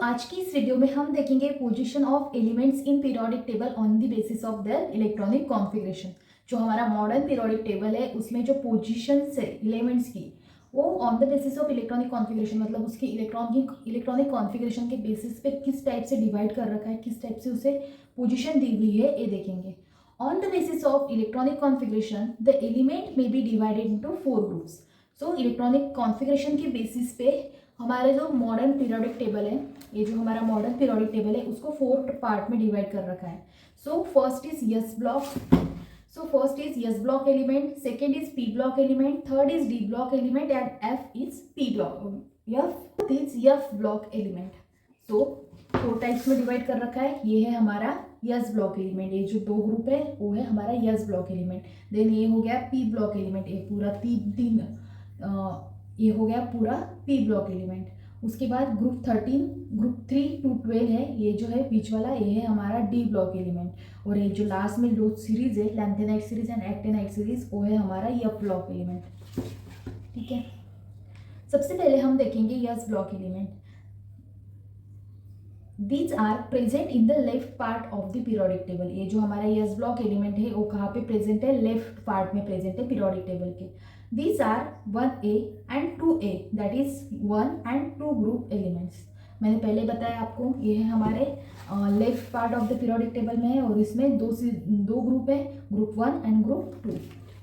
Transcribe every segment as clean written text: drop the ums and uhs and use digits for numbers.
आज की इस वीडियो में हम देखेंगे position of elements in periodic table on the basis of their electronic configuration. जो हमारा मॉडर्न पीरियोडिक टेबल है उसमें जो पोजीशंस है एलिमेंट्स की, वो on the basis of electronic configuration मतलब उसकी इलेक्ट्रॉनिक कॉन्फ़िगरेशन के बेसिस पे किस टाइप से डिवाइड कर रखा है, किस टाइप से उसे पोजीशन दी हुई है, ये देखेंगे। On the basis of electronic configuration the element में be divided into 4 groups. So electronic configuration के बेसिस पे हमारे जो मॉडर्न पीरियोडिक टेबल है, ये जो हमारा मॉडर्न पीरियोडिक टेबल है उसको 4 पार्ट में डिवाइड कर रखा है। So first is s block element, second is P block element, third is D block element and F is P block F block element. So 4 types में divide कर रखा है। ये है हमारा यस ब्लॉक एलिमेंट, ये जो 2 ग्रुप है वो है हमारा यस ब्लॉक एलिमेंट। देन ये हो गया पी ब्लॉक एलिमेंट, ये पूरा ये हो गया पूरा पी ब्लॉक एलिमेंट। उसके बाद ग्रुप 3 to 12 है, ये जो है बीच वाला ये है हमारा डी ब्लॉक एलिमेंट। और ये जो लास्ट में दो सीरीज है, lanthanide series and actinide series, वो है हमारा एफ ब्लॉक एलिमेंट। ठीक है, सबसे पहले हम देखेंगे yes block element. These are present in the left part of the periodic table। ये जो हमारा यस ब्लॉक एलिमेंट है वो कहाँ पे प्रेजेंट है? लेफ्ट पार्ट में प्रेजेंट है पीरियोडिक टेबल के। These are 1A and 2A, that is 1 and 2 group elements। मैंने पहले बताया आपको, ये है हमारे left part of the periodic table में है और इसमें दो ग्रुप है, ग्रुप 1 एंड ग्रुप 2।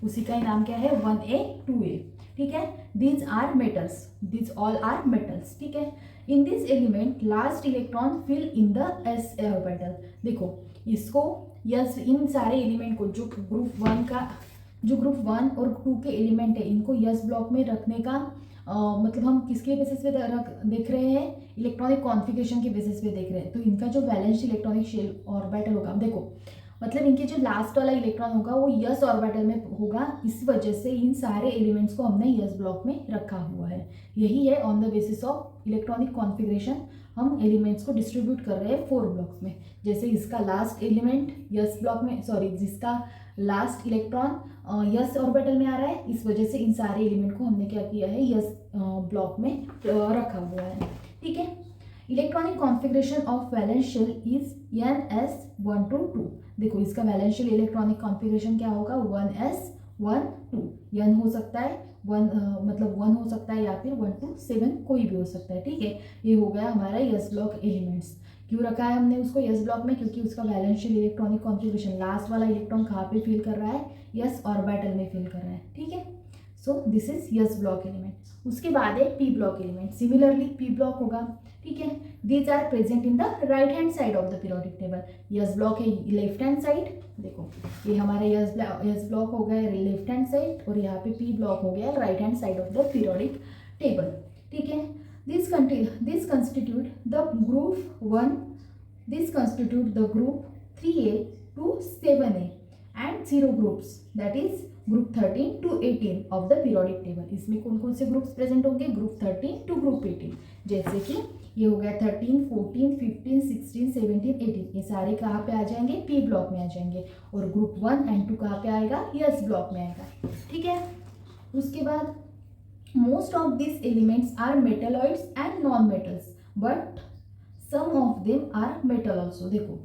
उसी का ही नाम क्या है? 1A 2A। ठीक है, these are metals, these all are metals। ठीक है, in this element last electron fill in the s orbital. देखो इसको यस, इन सारे एलिमेंट को जो ग्रुप 1 और 2 के एलिमेंट है इनको यस ब्लॉक में रखने का मतलब हम किसके बेसिस पे देख रहे हैं? इलेक्ट्रॉनिक कॉन्फ़िगरेशन के बेसिस पे देख रहे हैं। तो इनका जो वैलेंस इलेक्ट्रॉनिक शेल ऑर्बिटल होगा, देखो मतलब इनके जो लास्ट वाला इलेक्ट्रॉन होगा वो यस ऑर्बिटल में होगा। इस वजह से इन सारे एलिमेंट्स को हमने यस ब्लॉक में रखा हुआ है। यही है on the basis of electronic configuration हम एलिमेंट्स को डिस्ट्रीब्यूट कर रहे हैं 4 ब्लॉक्स में। जैसे इसका लास्ट एलिमेंट यस ब्लॉक में, जिसका लास्ट इलेक्ट्रॉन यस ऑर्बिटल में आ रहा है, इस वजह से इन सारे एलिमेंट को हमने क्या किया है? यस ब्लॉक में रखा हुआ है। ठीक है, electronic configuration of valence shell is NS1 to 2। देखो इसका वैलेंस शेल इलेक्ट्रॉनिक कॉन्फ़िगरेशन क्या होगा? 1S1 2। n हो सकता है 1 हो सकता है या फिर 1 to 7 कोई भी हो सकता है। ठीक है, ये हो गया हमारा यस ब्लॉक एलिमेंट्स। क्यों रखा है हमने उसको यस ब्लॉक में? क्योंकि उसका valence shell electronic configuration last वाला इलेक्ट्रॉन कहाँ पे फिल कर रहा है? यस ऑर्बिटल में फिल कर रहा है। ठीक है, so this is s block element. उसके बाद है p block element. Similarly p block होगा। ठीक है, these are present in the right hand side of the periodic table. S block है लेफ्ट हैंड साइड, देखो ये हमारा यस ब्लॉक हो गया लेफ्ट हैंड साइड और यहाँ पे पी ब्लॉक हो गया right hand side of the periodic table. ठीक है, this constitute the group 1, this constitute the group 3A to 7A and 0 groups, that is group 13 to 18 of the periodic table. इसमें कौन कौन से ग्रुप्स प्रेजेंट होंगे? Group 13 to group 18। जैसे कि ये हो गया 13, 14, 15, 16, 17, 18, ये सारे कहाँ पे आ जाएंगे? पी ब्लॉक में आ जाएंगे। और ग्रुप 1 एंड 2 कहाँ पे आएगा? यस ब्लॉक में आएगा। ठीक है, उसके बाद most of this elements are metalloids and non metals but some of them are metal also. देखो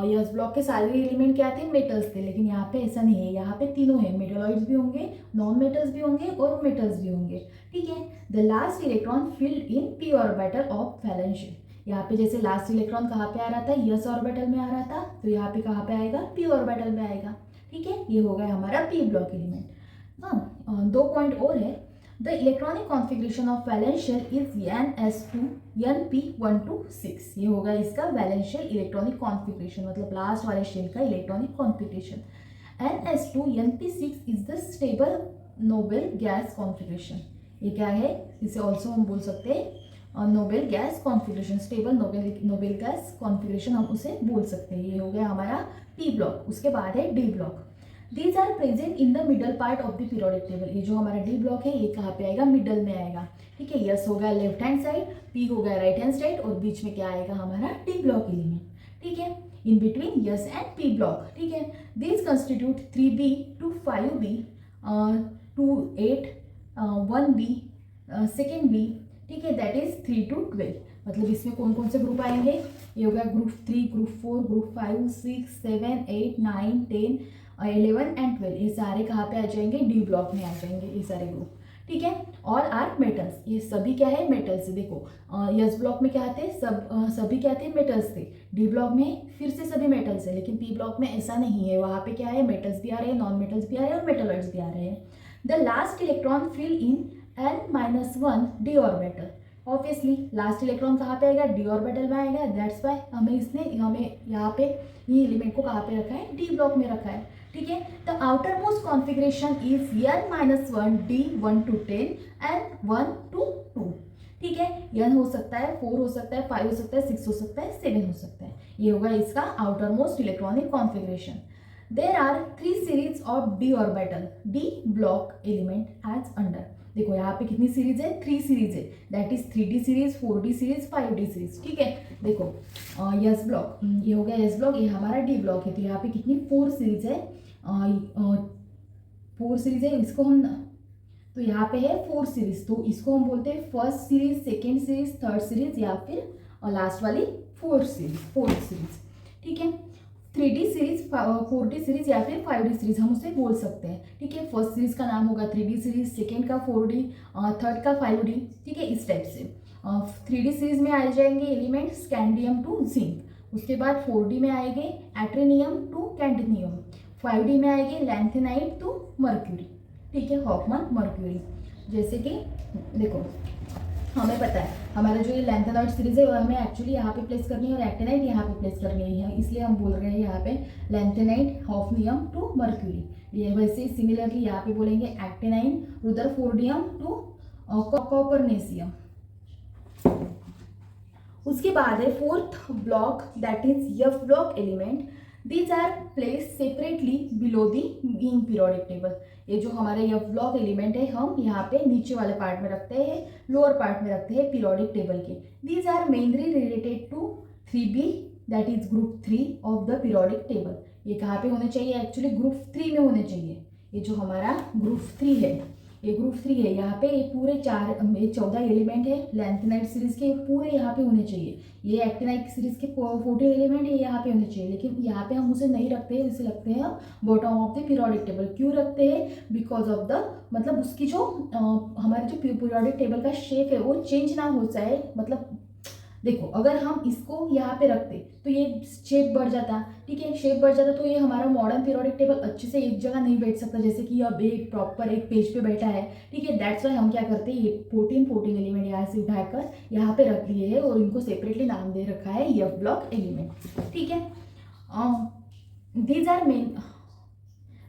यस ब्लॉक के सारे एलिमेंट क्या थे? मेटल्स थे, लेकिन यहाँ पे ऐसा नहीं है, यहाँ पे तीनों है, मेटलॉइड्स भी होंगे, नॉन मेटल्स भी होंगे और मेटल्स भी होंगे। ठीक है, the last electron filled in p orbital of valence shell. यहाँ पे जैसे लास्ट इलेक्ट्रॉन कहाँ पे आ रहा था? यस ऑर्बिटल में आ रहा था, तो यहाँ पे कहाँ पे आएगा? पी ऑर्बिटल में आएगा। ठीक है, ये हो गया हमारा पी ब्लॉक एलिमेंट। हाँ, 2 पॉइंट और है। The electronic configuration of valence shell is NS2 NP1 to 6। ये होगा इसका वैलेंस शेल इलेक्ट्रॉनिक कॉन्फ़िगरेशन, मतलब लास्ट वाले शेल का electronic configuration. NS2 NP6 is the stable noble gas configuration. ये क्या है? इसे ऑल्सो हम बोल सकते हैं noble gas configuration, stable noble gas configuration हम उसे बोल सकते हैं। ये हो गया हमारा पी ब्लॉक। उसके बाद है D block. These are present in the middle part of the periodic table। ये जो हमारा डी ब्लॉक है ये कहाँ पे आएगा? मिडल में आएगा। ठीक है, यस हो गया लेफ्ट हैंड साइड, पी हो गया राइट हैंड साइड और बीच में क्या आएगा? हमारा डी ब्लॉक एलिमेंट। ठीक है, in between yes and P block. ठीक है, this constitute 3B to 5B to 8 1B 2B। ठीक है, दैट इज 3 to 12। मतलब इसमें कौन कौन से ग्रुप आएंगे, ये हो गया ग्रुप 3, ग्रुप 4, ग्रुप 5, 6, 7, 8, 9, 10, 11 एंड 12, ये सारे कहाँ पे आ जाएंगे, डी ब्लॉक में आ जाएंगे ये सारे ग्रुप। ठीक है, ऑल आर मेटल्स, ये सभी क्या है, मेटल्स। देखो यस ब्लॉक में क्या थे, सभी क्या थे, मेटल्स थे। डी ब्लॉक में फिर से सभी मेटल्स है, लेकिन पी ब्लॉक में ऐसा नहीं है, वहाँ पे क्या है, मेटल्स भी आ रहे हैं, नॉन मेटल्स भी आ रहे हैं और मेटलॉइड्स भी आ रहे हैं। The last electron fill in n-1 d orbital. Obviously last electron कहाँ पे आएगा, डी ऑर्बिटल में आएगा। दैट्स वाई हमें यहाँ पे ये एलिमेंट को कहाँ पे रखा है, डी ब्लॉक में रखा है। ठीक है, the outer most configuration is n-1 D 1 to 10 and 1 to 2। ठीक है, n हो सकता है, 4 हो सकता है, 5 हो सकता है, 6 हो सकता है, 7 हो सकता है। ये होगा इसका outermost electronic configuration. There are 3 series of d orbital d block element as under. देखो यहाँ पे कितनी सीरीज है, 3 सीरीज है, that is 3D series, 4D series, 5D series. ठीक है, देखो यस ब्लॉक, ये हो गया यस ब्लॉक, ये हमारा डी ब्लॉक है, तो यहाँ पे कितनी 4 सीरीज है, 4 सीरीज है। इसको हम, तो यहाँ पे है 4 सीरीज, तो इसको हम बोलते हैं first series, second series, third series या फिर लास्ट वाली फोर्थ सीरीज। ठीक है, 3D सीरीज, 4D सीरीज या फिर 5D सीरीज हम उसे बोल सकते हैं। ठीक है, फर्स्ट सीरीज का नाम होगा 3D सीरीज, सेकेंड का 4D, थर्ड का 5D। ठीक है, इस टाइप से 3D सीरीज में आ जाएंगे एलिमेंट स्कैंडियम टू जिंक, उसके बाद 4D में आएंगे एट्रेनियम टू कैंडनियम, 5D में आएंगे लैंथेनाइट टू मर्क्यूरी। ठीक है, हॉफमन मर्क्यूरी। जैसे कि देखो हमें पता है हमारा जो ये लैंथेनाइट सीरीज है वो हमें एक्चुअली यहाँ पे प्लेस करनी है और एक्टिनाइट यहाँ पे प्लेस करनी है, इसलिए हम बोल रहे हैं यहाँ पे लैंथेनाइट हॉफनियम टू मर्क्यूरी। ये वैसे सिमिलरली यहाँ पे बोलेंगे एक्टिनाइन रुदरफोर्डियम टू कॉपरनेसियम। उसके बाद है fourth block, that is F block element. These are placed separately below the mean periodic table। ये जो हमारे एफ ब्लॉक एलिमेंट है हम यहाँ पे नीचे वाले पार्ट में रखते हैं, लोअर पार्ट में रखते हैं पीरियोडिक टेबल के। These are mainly related to 3b, that is group 3 of the periodic table। ये कहाँ पे होने चाहिए, एक्चुअली ग्रुप 3 में होने चाहिए। ये जो हमारा ग्रुप 3 है, ये ग्रुप 3 है, यहाँ पे ये पूरे 14 एलिमेंट है लैंथेनाइट सीरीज के, पूरे यहाँ पे होने चाहिए। ये एक्टिनाइट सीरीज के 14 एलिमेंट है यहाँ पे होने चाहिए, लेकिन यहाँ पे हम उसे नहीं रखते हैं, इसे रखते हैं bottom of the periodic table. क्यों रखते हैं, बिकॉज ऑफ द, मतलब उसकी जो हमारे जो पीरियोडिक टेबल का शेप है वो चेंज ना हो जाए। मतलब देखो अगर हम इसको यहाँ पे रखते तो ये शेप बढ़ जाता। ठीक है, शेप बढ़ जाता तो ये हमारा मॉडर्न पीरियोडिक टेबल अच्छे से एक जगह नहीं बैठ सकता, जैसे कि अब एक प्रॉपर एक पेज पे बैठा है। ठीक है, दैट्स वाई हम क्या करते हैं, ये 14 एलिमेंट यहाँ से उठाकर यहाँ पे रख लिए है और इनको सेपरेटली नाम दे रखा है एफ ब्लॉक एलिमेंट। ठीक है, these are main,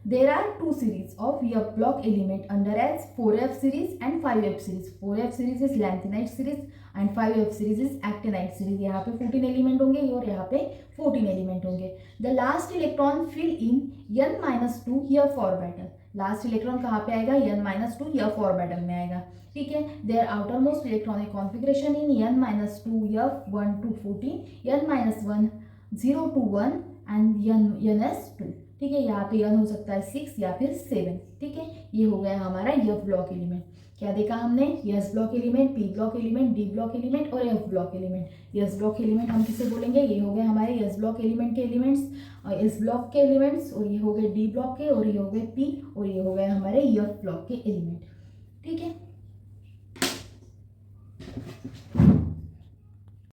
there are 2 series of F block element under as 4F series and 5F series। 4F series is lanthanide series and 5F series is actinide series। यहाँ पे 14 element होंगे और यहाँ पे 14 element होंगे। The last electron fill in n-2 F orbital। Last electron कहाँ पे आएगा, n-2 F orbital में आएगा। ठीक है, their outermost electronic configuration in n-2 F 1 to 14, n-1 0 to 1 and ns2। ठीक है, यहाँ पे n हो सकता है 6 या फिर 7। ठीक है, ये हो गया हमारा एफ ब्लॉक एलिमेंट। क्या देखा हमने, s block element, p block element, d block element और f block element. S block element हम किसे बोलेंगे, ये हो गए हमारे एस ब्लॉक एलिमेंट के एलिमेंट्स, एस ब्लॉक के एलिमेंट्स, और ये हो गए डी ब्लॉक के, और ये हो गए पी, और ये हो गए हमारे एफ ब्लॉक के एलिमेंट। ठीक है।